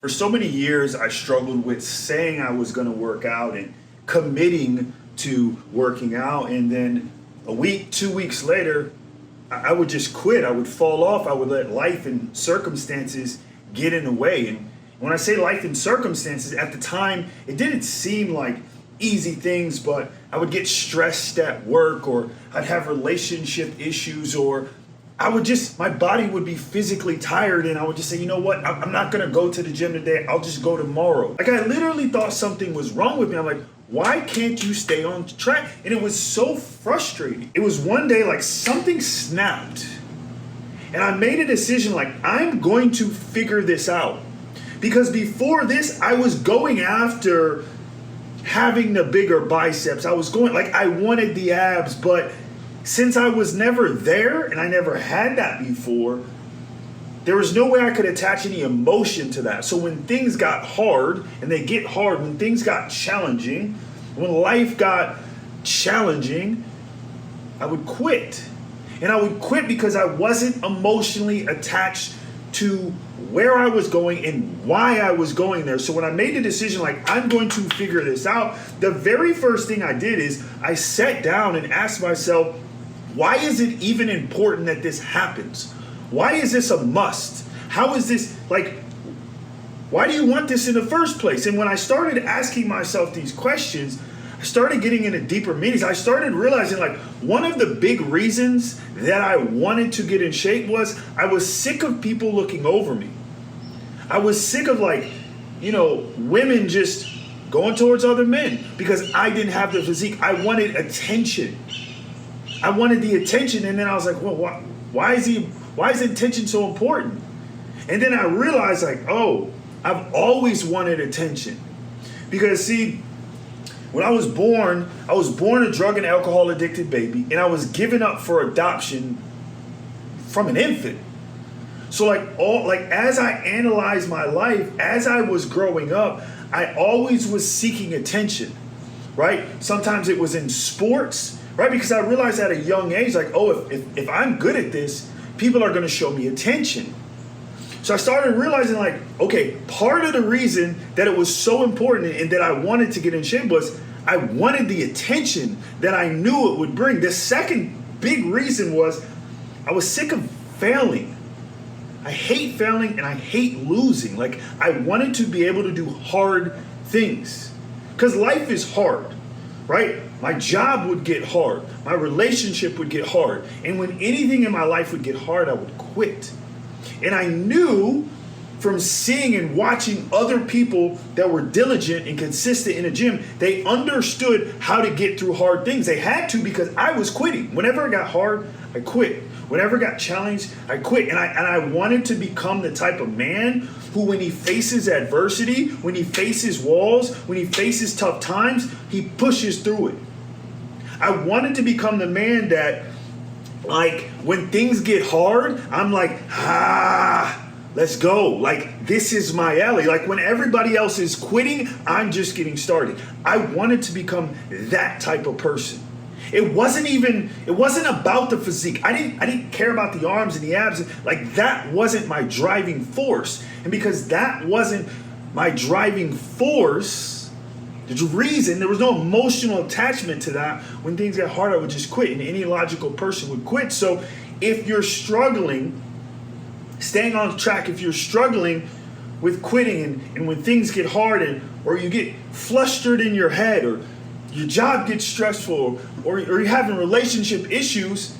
For so many years, I struggled with saying I was going to work out and committing to working out. And then a week, 2 weeks later, I would just quit. I would fall off. I would let life and circumstances get in the way. And when I say life and circumstances, at the time, it didn't seem like easy things, but I would get stressed at work, or I'd have relationship issues, or my body would be physically tired, and I would just say, you know what, I'm not gonna go to the gym today, I'll just go tomorrow. Like, I literally thought something was wrong with me. I'm like, why can't you stay on track? And it was so frustrating. It was one day, like, something snapped, and I made a decision, like, I'm going to figure this out. Because before this, I was going after having the bigger biceps. I wanted the abs, but since I was never there and I never had that before, there was no way I could attach any emotion to that. So when things got hard, and they get hard, when things got challenging, when life got challenging, I would quit. And I would quit because I wasn't emotionally attached to where I was going and why I was going there. So when I made the decision, like, I'm going to figure this out, the very first thing I did is I sat down and asked myself, why is it even important that this happens? Why is this a must? How is this, like, why do you want this in the first place? And when I started asking myself these questions, I started getting into deeper meanings. I started realizing, like, one of the big reasons that I wanted to get in shape was I was sick of people looking over me. I was sick of, like, women just going towards other men because I didn't have the physique. I wanted attention. I wanted the attention, and then I was like, well, why is attention so important? And then I realized, like, oh, I've always wanted attention. Because, see, when I was born a drug and alcohol addicted baby, and I was given up for adoption from an infant. So as I analyzed my life, as I was growing up, I always was seeking attention, right? Sometimes it was in sports, right? Because I realized at a young age, like, oh, if I'm good at this, people are going to show me attention. So I started realizing, like, okay, part of the reason that it was so important and that I wanted to get in shape was I wanted the attention that I knew it would bring. The second big reason was I was sick of failing. I hate failing and I hate losing. Like, I wanted to be able to do hard things because life is hard, right? My job would get hard. My relationship would get hard. And when anything in my life would get hard, I would quit. And I knew from seeing and watching other people that were diligent and consistent in a gym, they understood how to get through hard things. They had to, because I was quitting. Whenever it got hard, I quit. Whenever it got challenged, I quit. And I wanted to become the type of man who, when he faces adversity, when he faces walls, when he faces tough times, he pushes through it. I wanted to become the man that, like, when things get hard, I'm like, let's go. Like, this is my alley. Like, when everybody else is quitting, I'm just getting started. I wanted to become that type of person. It wasn't about the physique. I didn't care about the arms and the abs. Like, that wasn't my driving force. And because that wasn't my driving force, the reason, there was no emotional attachment to that. When things got hard, I would just quit, and any logical person would quit. So if you're struggling, staying on track, if you're struggling with quitting, and when things get hard, or you get flustered in your head, or your job gets stressful, or you're having relationship issues,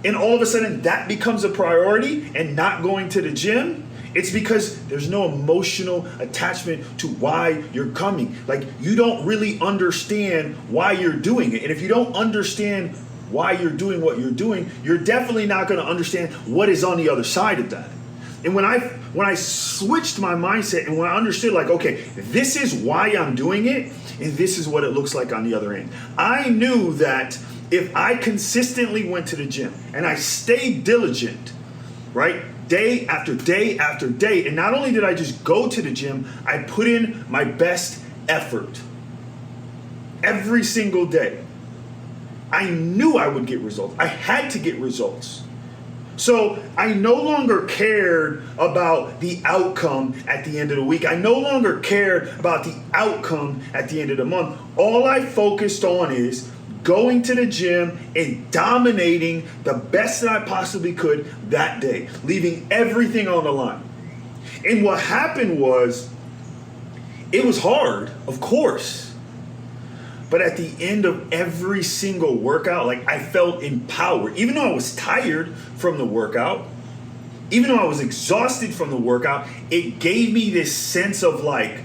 and all of a sudden that becomes a priority and not going to the gym, it's because there's no emotional attachment to why you're coming. Like, you don't really understand why you're doing it. And if you don't understand why you're doing what you're doing, you're definitely not going to understand what is on the other side of that. And when I switched my mindset, and when I understood, like, okay, this is why I'm doing it, and this is what it looks like on the other end, I knew that if I consistently went to the gym and I stayed diligent, right, day after day after day, and not only did I just go to the gym, I put in my best effort every single day, I knew I would get results. I had to get results. So I no longer cared about the outcome at the end of the week. I no longer cared about the outcome at the end of the month. All I focused on is going to the gym and dominating the best that I possibly could that day, leaving everything on the line. And what happened was, it was hard, of course. But at the end of every single workout, like, I felt empowered. Even though I was tired from the workout, even though I was exhausted from the workout, it gave me this sense of like,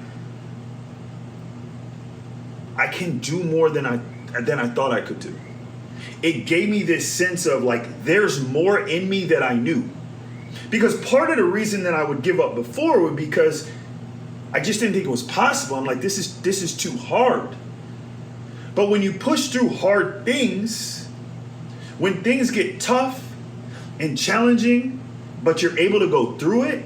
I can do more than I thought I could do. It gave me this sense of like, there's more in me that I knew. Because part of the reason that I would give up before was because I just didn't think it was possible. I'm like, this is too hard. But when you push through hard things, when things get tough and challenging, but you're able to go through it,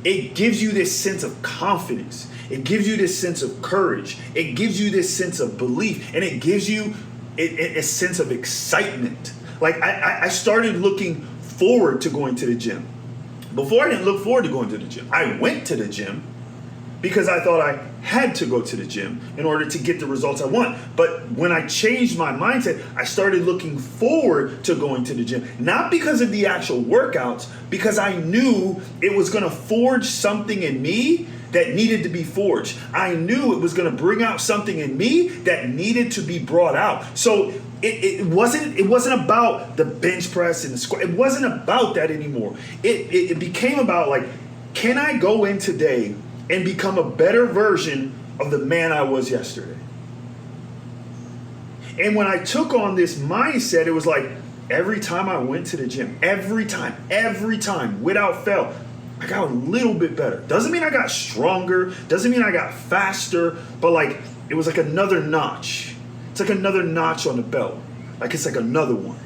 it gives you this sense of confidence. It gives you this sense of courage. It gives you this sense of belief. And it gives you a sense of excitement. Like, I started looking forward to going to the gym. Before, I didn't look forward to going to the gym. I went to the gym because I thought I had to go to the gym in order to get the results I want. But when I changed my mindset, I started looking forward to going to the gym. Not because of the actual workouts, because I knew it was going to forge something in me that needed to be forged. I knew it was going to bring out something in me that needed to be brought out. So it wasn't about the bench press and the squat. It wasn't about that anymore. It became about like, can I go in today and become a better version of the man I was yesterday? And when I took on this mindset, it was like, every time I went to the gym, every time, without fail, I got a little bit better. Doesn't mean I got stronger, doesn't mean I got faster, but like, it was like another notch. It's like another notch on the belt. Like, it's like another one,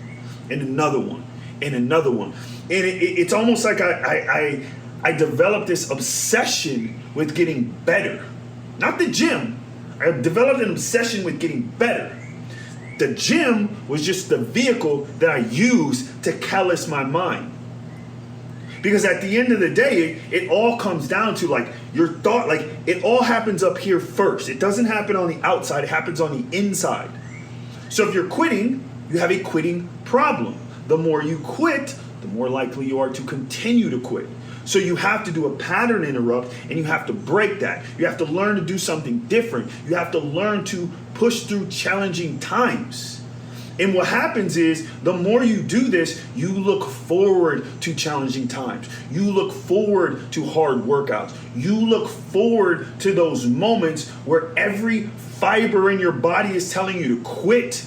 and another one, and another one. And it's almost like I developed this obsession with getting better. Not the gym. I developed an obsession with getting better. The gym was just the vehicle that I used to callous my mind. Because at the end of the day, it all comes down to like your thought, like it all happens up here first. It doesn't happen on the outside, it happens on the inside. So if you're quitting, you have a quitting problem. The more you quit, the more likely you are to continue to quit. So you have to do a pattern interrupt, and you have to break that. You have to learn to do something different. You have to learn to push through challenging times. And what happens is, the more you do this, you look forward to challenging times. You look forward to hard workouts. You look forward to those moments where every fiber in your body is telling you to quit.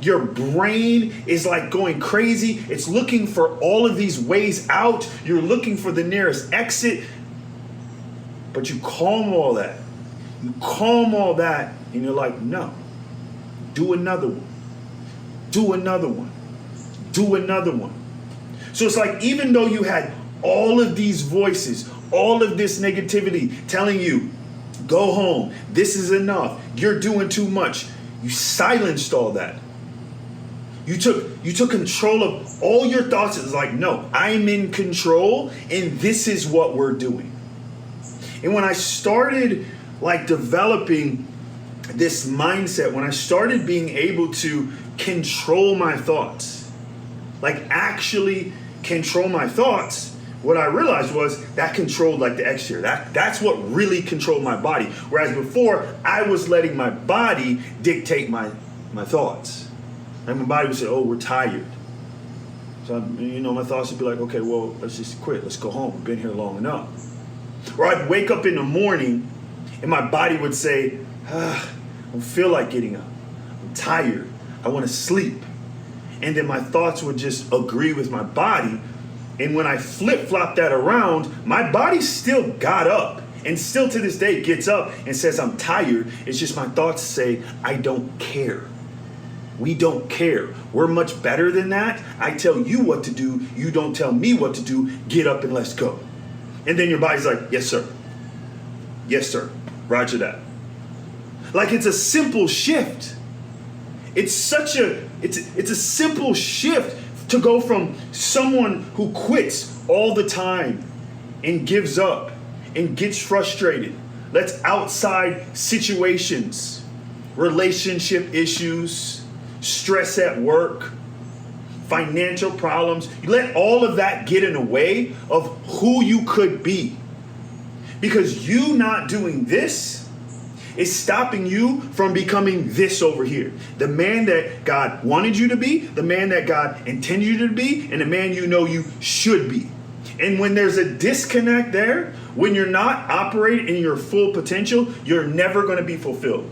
Your brain is like going crazy. It's looking for all of these ways out. You're looking for the nearest exit. But you calm all that. You calm all that, and you're like, no. Do another one. Do another one. Do another one. So it's like, even though you had all of these voices, all of this negativity telling you, go home, this is enough, you're doing too much, you silenced all that. You took control of all your thoughts. It's like, no, I'm in control, and this is what we're doing. And when I started like developing this mindset, when I started being able to control my thoughts, like actually control my thoughts, what I realized was that controlled like the exterior. That's what really controlled my body. Whereas before, I was letting my body dictate my thoughts. And my body would say, oh, we're tired. So, my thoughts would be like, okay, well, let's just quit. Let's go home. We've been here long enough. Or I'd wake up in the morning and my body would say, I don't feel like getting up. I'm tired. I want to sleep. And then my thoughts would just agree with my body. And when I flip-flop that around, my body still got up and still to this day gets up and says, I'm tired. It's just my thoughts say, I don't care. We don't care. We're much better than that. I tell you what to do. You don't tell me what to do. Get up and let's go. And then your body's like, yes, sir. Yes, sir. Roger that. Like, it's a simple shift. It's a simple shift To go from someone who quits all the time and gives up and gets frustrated, lets outside situations, relationship issues, stress at work, financial problems, you let all of that get in the way of who you could be. Because you not doing this is stopping you from becoming this over here. The man that God wanted you to be, the man that God intended you to be, and the man you know you should be. And when there's a disconnect there, when you're not operating in your full potential, you're never going to be fulfilled.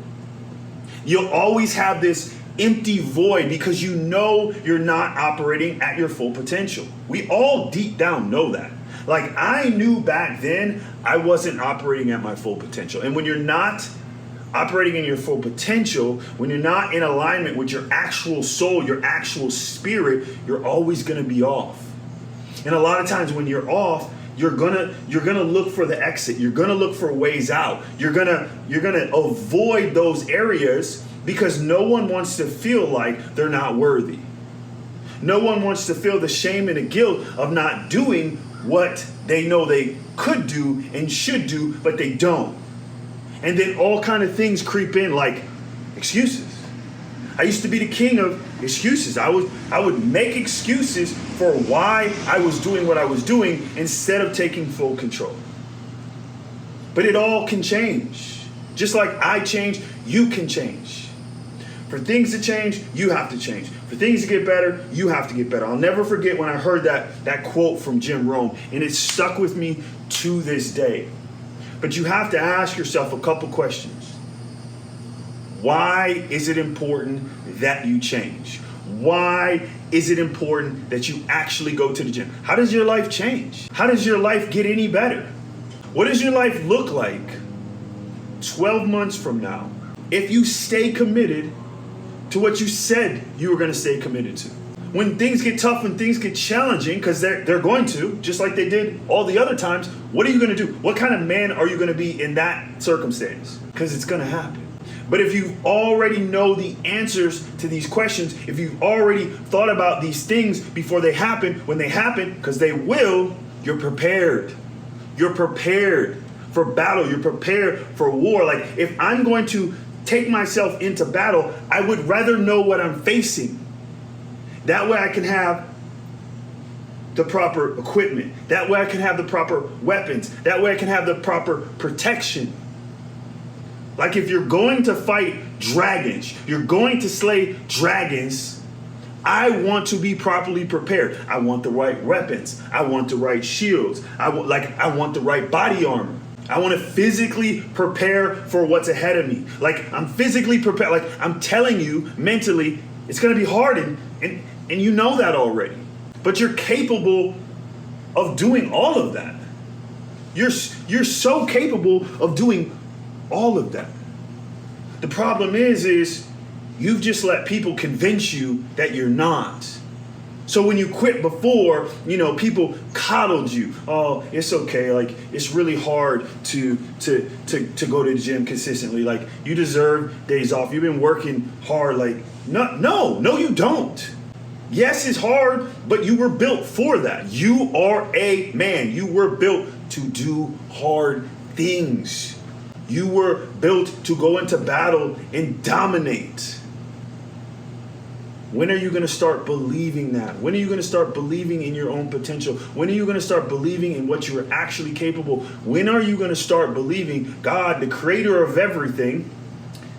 You'll always have this empty void because you know you're not operating at your full potential. We all deep down know that. Like, I knew back then I wasn't operating at my full potential. And when you're not operating in your full potential, when you're not in alignment with your actual soul, your actual spirit, you're always going to be off. And a lot of times when you're off, you're gonna look for the exit. You're gonna look for ways out. You're gonna avoid those areas because no one wants to feel like they're not worthy. No one wants to feel the shame and the guilt of not doing what they know they could do and should do, but they don't. And then all kind of things creep in, like excuses. I used to be the king of excuses. I would make excuses for why I was doing what I was doing instead of taking full control. But it all can change. Just like I change, you can change. For things to change, you have to change. For things to get better, you have to get better. I'll never forget when I heard that quote from Jim Rohn, and it stuck with me to this day. But you have to ask yourself a couple questions. Why is it important that you change? Why is it important that you actually go to the gym? How does your life change? How does your life get any better? What does your life look like 12 months from now if you stay committed to what you said you were going to stay committed to? When things get tough, when things get challenging, because they're going to, just like they did all the other times, what are you going to do? What kind of man are you going to be in that circumstance? Because it's going to happen. But if you already know the answers to these questions, if you've already thought about these things before they happen, when they happen, because they will, you're prepared. You're prepared for battle. You're prepared for war. Like, if I'm going to take myself into battle, I would rather know what I'm facing. That way I can have the proper equipment. That way I can have the proper weapons. That way I can have the proper protection. Like, if you're going to fight dragons, you're going to slay dragons, I want to be properly prepared. I want the right weapons. I want the right shields. I want the right body armor. I want to physically prepare for what's ahead of me. Like, I'm physically prepared. Like, I'm telling you mentally, it's going to be hard, and you know that already. But you're capable of doing all of that. You're so capable of doing all of that. The problem is you've just let people convince you that you're not. So when you quit before, people coddled you. Oh, it's okay. Like, it's really hard to go to the gym consistently. Like, you deserve days off. You've been working hard. Like, no, you don't. Yes, it's hard, but you were built for that. You are a man. You were built to do hard things. You were built to go into battle and dominate. When are you going to start believing that? When are you going to start believing in your own potential? When are you going to start believing in what you are actually capable? When are you going to start believing God, the creator of everything,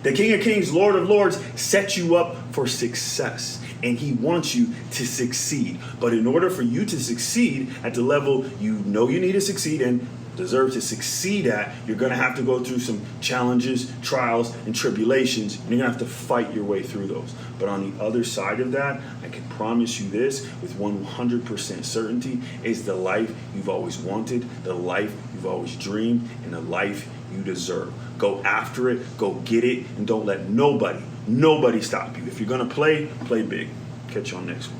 the King of Kings, Lord of Lords, set you up for success? And he wants you to succeed. But in order for you to succeed at the level you know you need to succeed and deserve to succeed at, you're going to have to go through some challenges, trials, and tribulations, and you're going to have to fight your way through those. But on the other side of that, I can promise you this with 100% certainty, is the life you've always wanted, the life you've always dreamed, and the life you deserve. Go after it, go get it, and don't let nobody stop you. If you're going to play big. Catch you on next one.